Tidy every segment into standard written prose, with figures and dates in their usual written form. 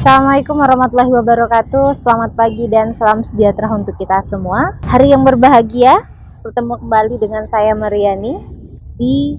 Assalamualaikum warahmatullahi wabarakatuh. Selamat pagi dan salam sejahtera untuk kita semua. Hari yang berbahagia, bertemu kembali dengan saya Mariani di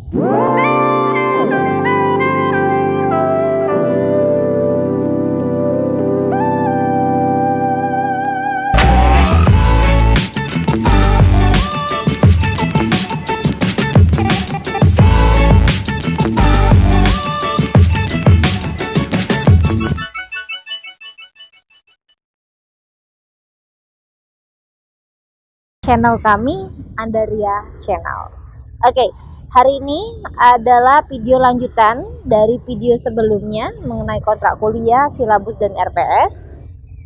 channel kami, Andaria Channel. Oke, hari ini adalah video lanjutan dari video sebelumnya mengenai kontrak kuliah, silabus, dan RPS.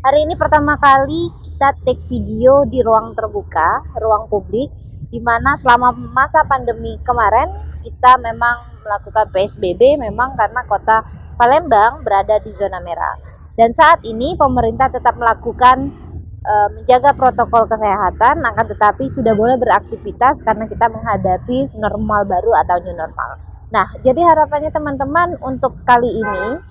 Hari ini pertama kali kita take video di ruang terbuka, ruang publik, di mana selama masa pandemi kemarin kita memang melakukan PSBB memang karena kota Palembang berada di zona merah. Dan saat ini pemerintah tetap melakukan menjaga protokol kesehatan, akan tetapi sudah boleh beraktivitas karena kita menghadapi normal baru atau new normal. Nah, jadi harapannya teman-teman untuk kali ini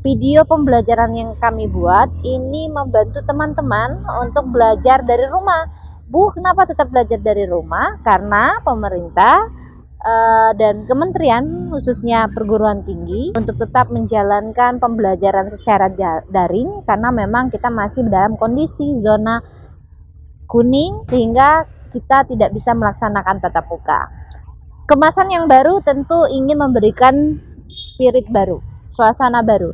video pembelajaran yang kami buat ini membantu teman-teman untuk belajar dari rumah. Bu, kenapa tetap belajar dari rumah? Karena pemerintah dan kementerian khususnya perguruan tinggi untuk tetap menjalankan pembelajaran secara daring karena memang kita masih dalam kondisi zona kuning sehingga kita tidak bisa melaksanakan tatap muka. Kemasan yang baru tentu ingin memberikan spirit baru, suasana baru.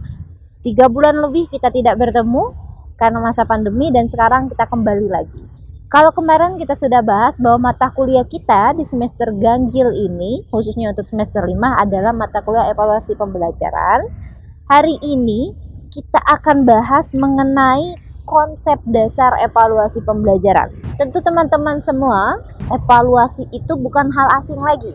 3 bulan lebih kita tidak bertemu karena masa pandemi dan sekarang kita kembali lagi. Kalau kemarin kita sudah bahas bahwa mata kuliah kita di semester ganjil ini, khususnya untuk semester 5 adalah mata kuliah evaluasi pembelajaran. Hari ini kita akan bahas mengenai konsep dasar evaluasi pembelajaran. Tentu teman-teman semua, evaluasi itu bukan hal asing lagi.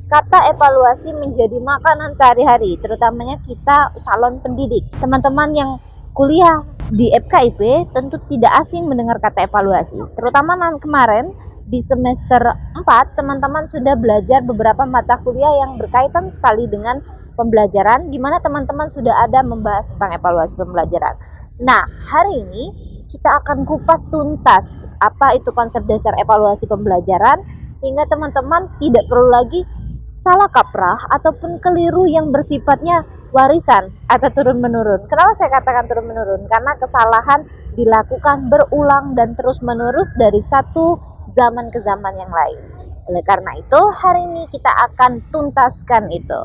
Kata evaluasi menjadi makanan sehari-hari, terutamanya kita calon pendidik. Teman-teman yang kuliah di FKIP tentu tidak asing mendengar kata evaluasi. Terutama kemarin di semester 4 teman-teman sudah belajar beberapa mata kuliah yang berkaitan sekali dengan pembelajaran, di mana teman-teman sudah ada membahas tentang evaluasi pembelajaran. Nah, hari ini kita akan kupas tuntas apa itu konsep dasar evaluasi pembelajaran sehingga teman-teman tidak perlu lagi salah kaprah ataupun keliru yang bersifatnya warisan atau turun-menurun. Kenapa saya katakan turun-menurun? Karena kesalahan dilakukan berulang dan terus-menerus dari satu zaman ke zaman yang lain. Oleh karena itu, hari ini kita akan tuntaskan itu.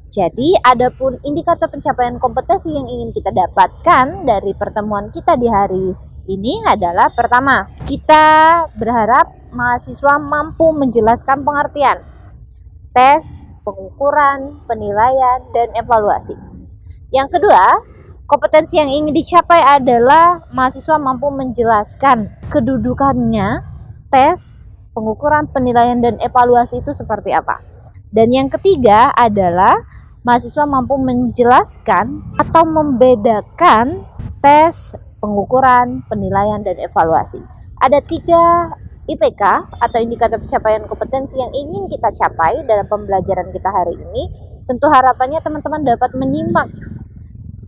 Jadi, adapun indikator pencapaian kompetensi yang ingin kita dapatkan dari pertemuan kita di hari ini adalah pertama, kita berharap mahasiswa mampu menjelaskan pengertian tes, pengukuran, penilaian, dan evaluasi. Yang kedua, kompetensi yang ingin dicapai adalah mahasiswa mampu menjelaskan kedudukannya, tes, pengukuran, penilaian, dan evaluasi itu seperti apa. Dan yang ketiga adalah mahasiswa mampu menjelaskan atau membedakan tes, pengukuran, penilaian, dan evaluasi. Ada 3 IPK atau indikator pencapaian kompetensi yang ingin kita capai dalam pembelajaran kita hari ini. Tentu harapannya teman-teman dapat menyimak,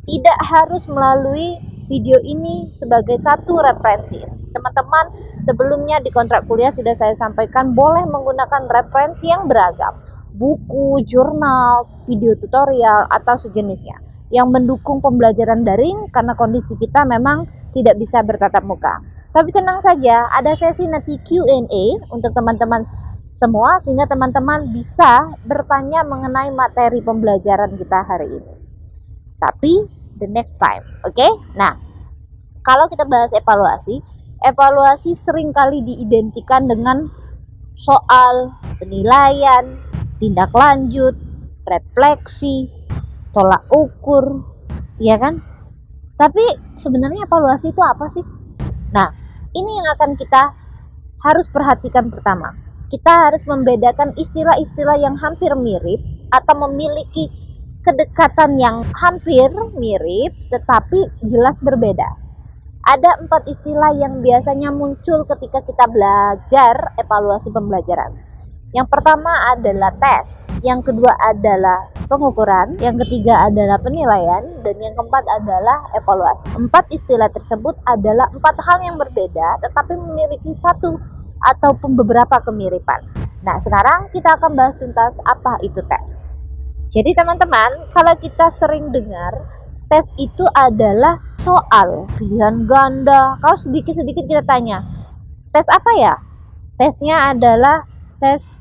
tidak harus melalui video ini sebagai satu referensi. Teman-teman sebelumnya di kontrak kuliah sudah saya sampaikan boleh menggunakan referensi yang beragam, buku, jurnal, video tutorial, atau sejenisnya yang mendukung pembelajaran daring karena kondisi kita memang tidak bisa bertatap muka. Tapi tenang saja, ada sesi nanti Q&A untuk teman-teman semua sehingga teman-teman bisa bertanya mengenai materi pembelajaran kita hari ini. Tapi the next time, oke? Nah, kalau kita bahas evaluasi, evaluasi seringkali diidentikan dengan soal, penilaian, tindak lanjut, refleksi, tolak ukur, ya kan? Tapi sebenarnya evaluasi itu apa sih? Nah, ini yang akan kita harus perhatikan pertama. Kita harus membedakan istilah-istilah yang hampir mirip atau memiliki kedekatan yang hampir mirip tetapi jelas berbeda. Ada 4 istilah yang biasanya muncul ketika kita belajar evaluasi pembelajaran. Yang pertama adalah tes, yang kedua adalah pengukuran, yang ketiga adalah penilaian, dan yang keempat adalah evaluasi. 4 istilah tersebut adalah 4 hal yang berbeda tetapi memiliki satu ataupun beberapa kemiripan. Nah, sekarang kita akan bahas tuntas apa itu tes. Jadi teman-teman, kalau kita sering dengar tes itu adalah soal pilihan ganda. Kalau sedikit-sedikit kita tanya, tes apa ya? Tesnya adalah tes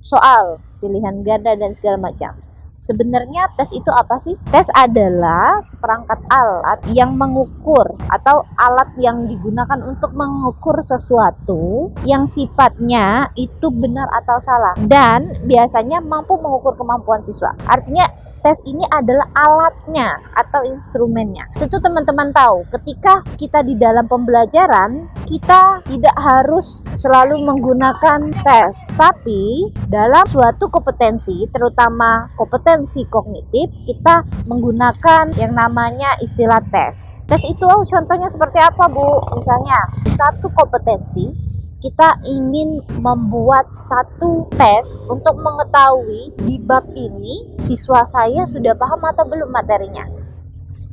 soal pilihan ganda dan segala macam. Sebenarnya tes itu apa sih? Tes adalah seperangkat alat yang mengukur atau alat yang digunakan untuk mengukur sesuatu yang sifatnya itu benar atau salah dan biasanya mampu mengukur kemampuan siswa. Artinya tes ini adalah alatnya atau instrumennya. Tentu teman-teman tahu, ketika kita di dalam pembelajaran, kita tidak harus selalu menggunakan tes. Tapi dalam suatu kompetensi, terutama kompetensi kognitif, kita menggunakan yang namanya istilah tes. Tes itu contohnya seperti apa, Bu? Misalnya, satu kompetensi kita ingin membuat satu tes untuk mengetahui di bab ini siswa saya sudah paham atau belum materinya.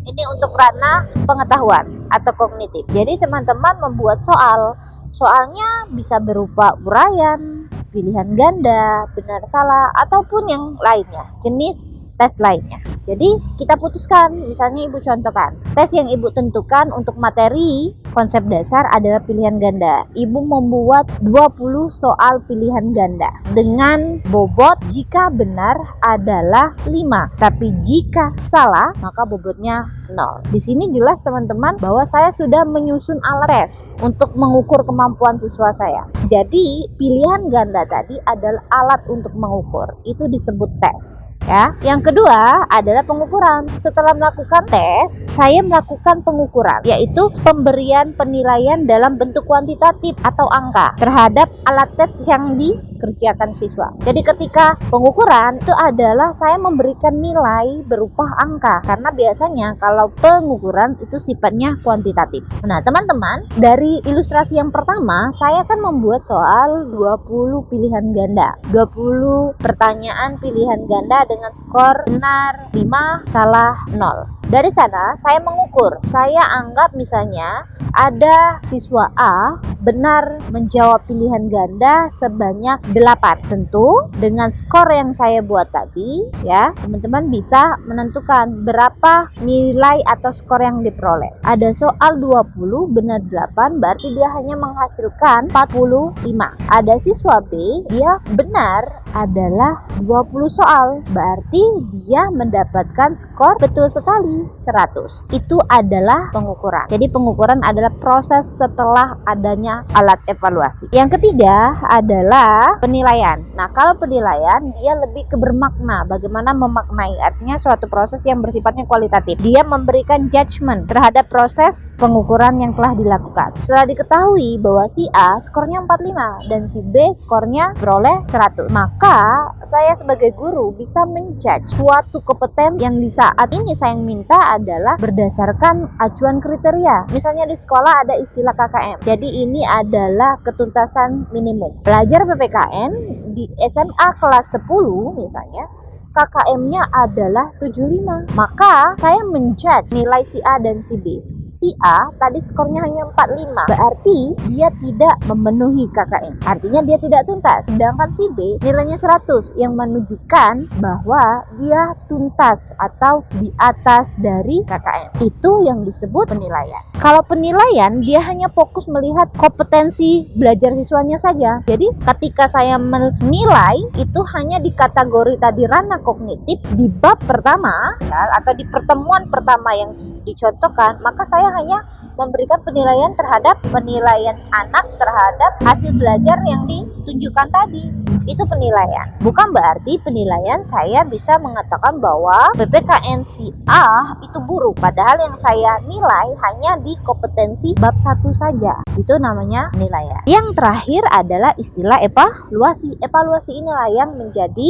Ini untuk ranah pengetahuan atau kognitif. Jadi teman-teman membuat soalnya bisa berupa uraian, pilihan ganda, benar salah, ataupun yang lainnya, jenis tes lainnya. Jadi kita putuskan, misalnya Ibu contohkan, tes yang Ibu tentukan untuk materi konsep dasar adalah pilihan ganda. Ibu membuat 20 soal pilihan ganda dengan bobot jika benar adalah 5, tapi jika salah maka bobotnya 0. Di sini jelas teman-teman bahwa saya sudah menyusun alat tes untuk mengukur kemampuan siswa saya. Jadi pilihan ganda tadi adalah alat untuk mengukur. Itu disebut tes, ya. Yang kedua adalah pengukuran. Setelah melakukan tes, saya melakukan pengukuran, yaitu pemberian penilaian dalam bentuk kuantitatif atau angka terhadap alat tes yang dikerjakan siswa. Jadi ketika pengukuran itu adalah saya memberikan nilai berupa angka, karena biasanya kalau pengukuran itu sifatnya kuantitatif. Nah teman-teman, dari ilustrasi yang pertama saya akan membuat soal 20 pilihan ganda, 20 pertanyaan pilihan ganda dengan skor benar 5, salah 0. Dari sana saya mengukur. Saya anggap misalnya ada siswa A benar menjawab pilihan ganda sebanyak 8. Tentu dengan skor yang saya buat tadi, ya, teman-teman bisa menentukan berapa nilai atau skor yang diperoleh. Ada soal 20 benar 8, berarti dia hanya menghasilkan 45. Ada siswa B, dia benar adalah 20 soal, berarti dia mendapatkan skor betul sekali 100. Itu adalah pengukuran. Jadi pengukuran adalah proses setelah adanya alat evaluasi. Yang ketiga adalah penilaian. Nah, kalau penilaian dia lebih ke bermakna, bagaimana memaknai, artinya suatu proses yang bersifatnya kualitatif. Dia memberikan judgement terhadap proses pengukuran yang telah dilakukan. Setelah diketahui bahwa si A skornya 45 dan si B skornya beroleh 100, maka saya sebagai guru bisa menjudge suatu kompetensi yang di saat ini saya minta adalah berdasarkan acuan kriteria. Misalnya di sekolah ada istilah KKM. Jadi ini adalah ketuntasan minimum. Pelajar PPKN di SMA kelas 10 misalnya, KKM-nya adalah 75. Maka saya menjudge nilai si A dan si B. Si A tadi skornya hanya 45, berarti dia tidak memenuhi KKM, artinya dia tidak tuntas. Sedangkan si B nilainya 100, yang menunjukkan bahwa dia tuntas atau di atas dari KKM. Itu yang disebut penilaian. Kalau penilaian dia hanya fokus melihat kompetensi belajar siswanya saja. Jadi ketika saya menilai itu hanya di kategori tadi ranah kognitif di bab pertama atau di pertemuan pertama yang dicontohkan, maka saya hanya memberikan penilaian terhadap penilaian anak terhadap hasil belajar yang ditunjukkan tadi. Itu penilaian. Bukan berarti penilaian saya bisa mengatakan bahwa PPKN si A itu buruk, padahal yang saya nilai hanya di kompetensi bab 1 saja. Itu namanya penilaian. Yang terakhir adalah istilah evaluasi. Evaluasi inilah yang menjadi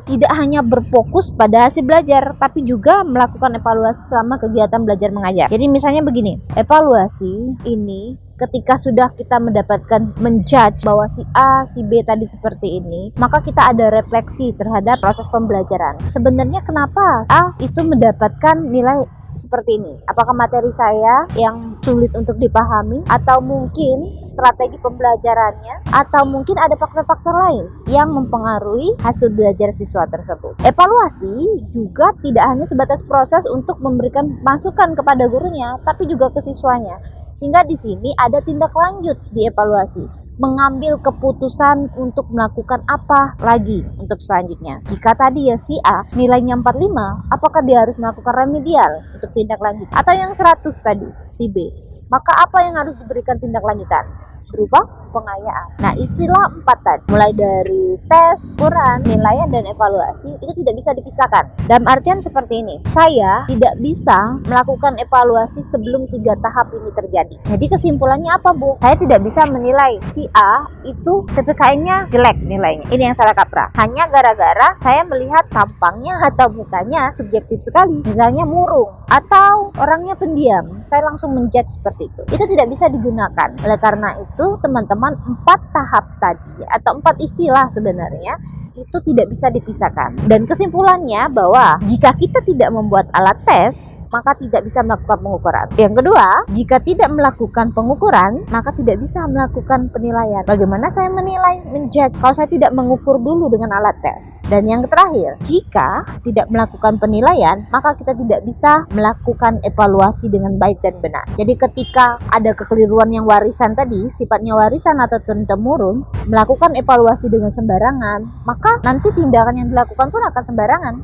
tidak hanya berfokus pada hasil belajar, tapi juga melakukan evaluasi selama kegiatan belajar mengajar. Jadi misalnya begini, evaluasi ini ketika sudah kita mendapatkan menjudge bahwa si A, si B tadi seperti ini, maka kita ada refleksi terhadap proses pembelajaran. Sebenarnya kenapa A itu mendapatkan nilai seperti ini? Apakah materi saya yang sulit untuk dipahami, atau mungkin strategi pembelajarannya, atau mungkin ada faktor-faktor lain yang mempengaruhi hasil belajar siswa tersebut. Evaluasi juga tidak hanya sebatas proses untuk memberikan masukan kepada gurunya, tapi juga ke siswanya. Sehingga di sini ada tindak lanjut di evaluasi, mengambil keputusan untuk melakukan apa lagi untuk selanjutnya. Jika tadi ya si A nilainya 45, apakah dia harus melakukan remedial untuk tindak lanjut, atau yang 100 tadi si B, maka apa yang harus diberikan tindak lanjutan? Berupa pengayaan. Nah, istilah 4 tadi, mulai dari tes, ukuran, penilaian, dan evaluasi, itu tidak bisa dipisahkan. Dalam artian seperti ini, saya tidak bisa melakukan evaluasi sebelum 3 tahap ini terjadi. Jadi kesimpulannya apa, Bu? Saya tidak bisa menilai si A itu PPKN-nya jelek nilainya. Ini yang salah kaprah. Hanya gara-gara saya melihat tampangnya atau mukanya subjektif sekali. Misalnya murung atau orangnya pendiam, saya langsung menjudge seperti itu. Itu tidak bisa digunakan. Oleh karena itu, teman-teman, 4 tahap tadi atau 4 istilah sebenarnya itu tidak bisa dipisahkan. Dan kesimpulannya bahwa jika kita tidak membuat alat tes, maka tidak bisa melakukan pengukuran. Yang kedua, jika tidak melakukan pengukuran, maka tidak bisa melakukan penilaian. Bagaimana saya menilai, menjudge kalau saya tidak mengukur dulu dengan alat tes? Dan yang terakhir, jika tidak melakukan penilaian, maka kita tidak bisa melakukan evaluasi dengan baik dan benar. Jadi ketika ada kekeliruan yang warisan tadi, sifatnya warisan atau turun-temurun, melakukan evaluasi dengan sembarangan, maka nanti tindakan yang dilakukan pun akan sembarangan,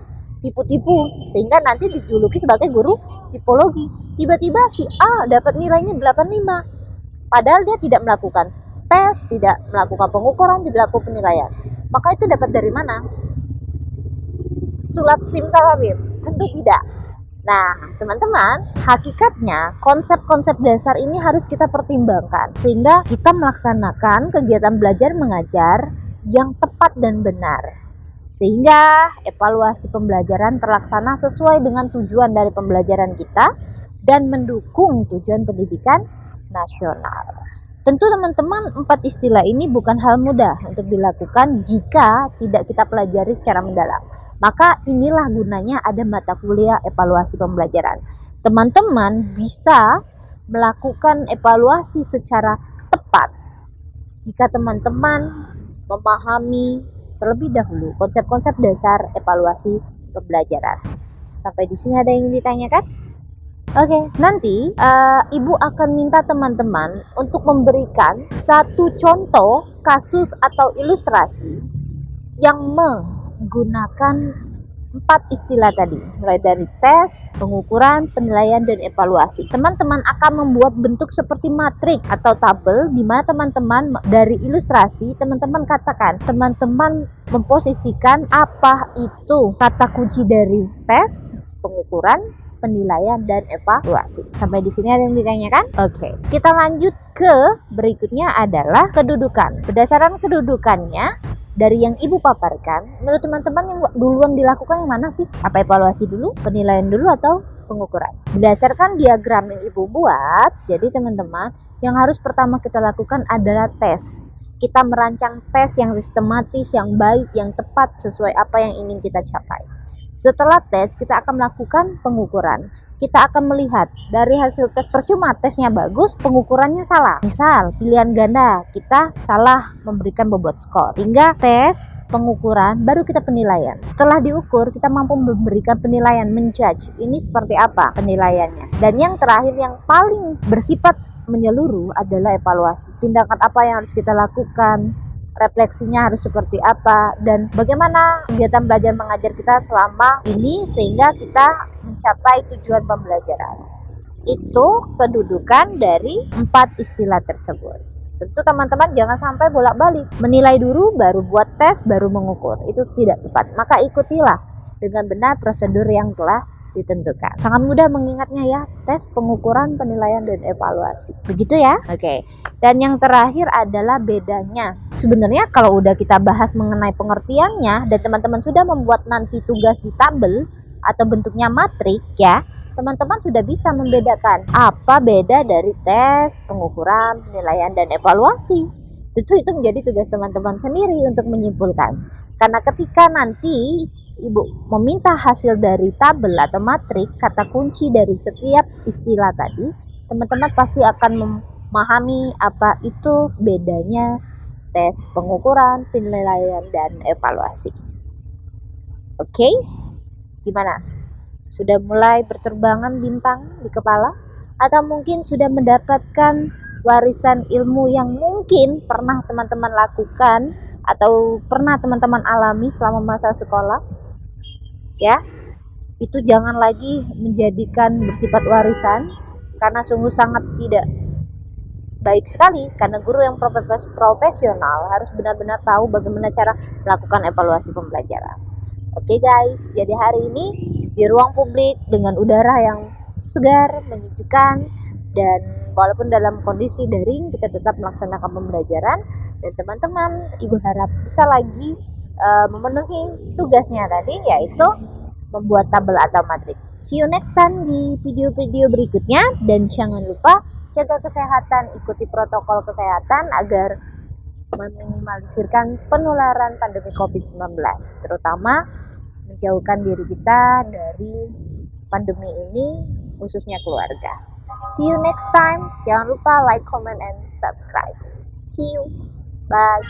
tipu-tipu, sehingga nanti dijuluki sebagai guru tipologi. Tiba-tiba si A dapat nilainya 85, padahal dia tidak melakukan tes, tidak melakukan pengukuran, tidak melakukan penilaian. Maka itu dapat dari mana? Sulap simsalabim? Tentu tidak. Nah, teman-teman, hakikatnya konsep-konsep dasar ini harus kita pertimbangkan sehingga kita melaksanakan kegiatan belajar mengajar yang tepat dan benar. Sehingga evaluasi pembelajaran terlaksana sesuai dengan tujuan dari pembelajaran kita dan mendukung tujuan pendidikan nasional. Tentu teman-teman, 4 istilah ini bukan hal mudah untuk dilakukan jika tidak kita pelajari secara mendalam. Maka inilah gunanya ada mata kuliah evaluasi pembelajaran. Teman-teman bisa melakukan evaluasi secara tepat jika teman-teman memahami terlebih dahulu konsep-konsep dasar evaluasi pembelajaran. Sampai di sini ada yang ingin ditanyakan? Oke, nanti Ibu akan minta teman-teman untuk memberikan satu contoh kasus atau ilustrasi yang menggunakan 4 istilah tadi, mulai dari tes, pengukuran, penilaian, dan evaluasi. Teman-teman akan membuat bentuk seperti matrik atau tabel di mana teman-teman dari ilustrasi, teman-teman katakan, teman-teman memposisikan apa itu kata kunci dari tes, pengukuran, penilaian, dan evaluasi. Sampai di sini ada yang ditanyakan? Oke, kita lanjut ke berikutnya adalah kedudukan. Berdasarkan kedudukannya dari yang Ibu paparkan, menurut teman-teman yang duluan dilakukan yang mana sih? Apa evaluasi dulu, penilaian dulu, atau pengukuran? Berdasarkan diagram yang Ibu buat, jadi teman-teman, yang harus pertama kita lakukan adalah tes. Kita merancang tes yang sistematis, yang baik, yang tepat sesuai apa yang ingin kita capai. Setelah tes, kita akan melakukan pengukuran. Kita akan melihat dari hasil tes, percuma tesnya bagus, pengukurannya salah. Misal, pilihan ganda, kita salah memberikan bobot skor. Hingga tes, pengukuran, baru kita penilaian. Setelah diukur, kita mampu memberikan penilaian, menjudge. Ini seperti apa penilaiannya. Dan yang terakhir, yang paling bersifat menyeluruh adalah evaluasi. Tindakan apa yang harus kita lakukan, refleksinya harus seperti apa, dan bagaimana kegiatan belajar mengajar kita selama ini sehingga kita mencapai tujuan pembelajaran. Itu kedudukan dari 4 istilah tersebut. Tentu teman-teman jangan sampai bolak-balik, menilai dulu baru buat tes baru mengukur. Itu tidak tepat. Maka ikutilah dengan benar prosedur yang telah ditentukan. Sangat mudah mengingatnya ya, tes, pengukuran, penilaian, dan evaluasi. Begitu ya? Oke. Dan yang terakhir adalah bedanya. Sebenarnya kalau udah kita bahas mengenai pengertiannya dan teman-teman sudah membuat nanti tugas di tabel atau bentuknya matrik ya, teman-teman sudah bisa membedakan apa beda dari tes, pengukuran, penilaian, dan evaluasi. Tentu itu menjadi tugas teman-teman sendiri untuk menyimpulkan. Karena ketika nanti Ibu meminta hasil dari tabel atau matrik, kata kunci dari setiap istilah tadi, teman-teman pasti akan memahami apa itu bedanya tes, pengukuran, penilaian, dan evaluasi. Oke? Gimana? Sudah mulai berterbangan bintang di kepala? Atau mungkin sudah mendapatkan warisan ilmu yang mungkin pernah teman-teman lakukan atau pernah teman-teman alami selama masa sekolah? Ya, itu jangan lagi menjadikan bersifat warisan, karena sungguh sangat tidak baik sekali, karena guru yang profesional harus benar-benar tahu bagaimana cara melakukan evaluasi pembelajaran. Oke guys, jadi hari ini di ruang publik dengan udara yang segar, menyejukkan, dan walaupun dalam kondisi daring kita tetap melaksanakan pembelajaran, dan teman-teman Ibu harap bisa lagi memenuhi tugasnya tadi, yaitu membuat tabel atau matrik. See you next time di video-video berikutnya, dan jangan lupa jaga kesehatan, ikuti protokol kesehatan agar meminimalisirkan penularan pandemi COVID-19, terutama menjauhkan diri kita dari pandemi ini, khususnya keluarga. See you next time. Jangan lupa like, comment, and subscribe. See you. Bye.